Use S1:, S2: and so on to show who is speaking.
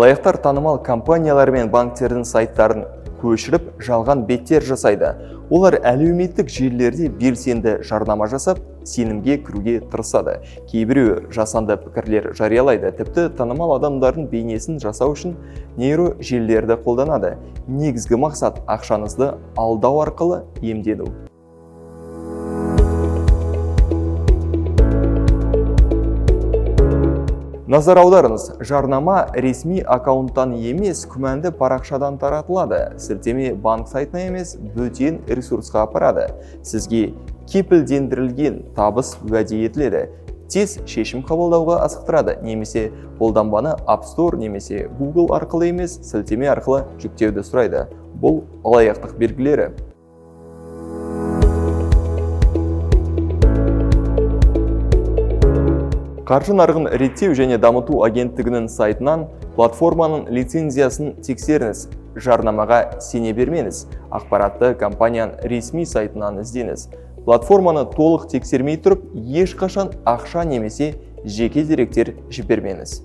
S1: Алаяқтар танымал компаниялар мен банктердің сайттарын көшіріп, жалған беттер жасайды. Олар әлеуметтік желілерде белсенді жарнама жасап, сенімге кіруге тырысады. Кейбіреуі жасанды пікірлер жариялайды, тіпті танымал адамдардың бейнесін жасау үшін нейро желілерді қолданады. Негізгі мақсат ақшаңызды алдау арқылы иемдену. Назар аударыңыз, жарнама ресми аккаунттан емес, күмәнді парақшадан таратылады. Сілтеме банк сайтына емес, бөтен ресурсқа апарады. Сізге кепілдендірілген табыс уәде етіледі. Тез шешім қабылдауға асықтырады, немесе қолданбаны App Store немесе Google арқылы емес, сілтеме арқылы жүктеуді сұрайды. Бұл алаяқтық белгілері. Қаржы нарығын реттеу және дамыту агенттігінің сайтынан платформаның лицензиясын тексеріңіз. Жарнамаға сене бермеңіз. Ақпаратты компанияның ресми сайтынан іздеңіз. Платформаны толық тексермей тұрып, ешқашан ақша немесе жеке деректер жібермеңіз.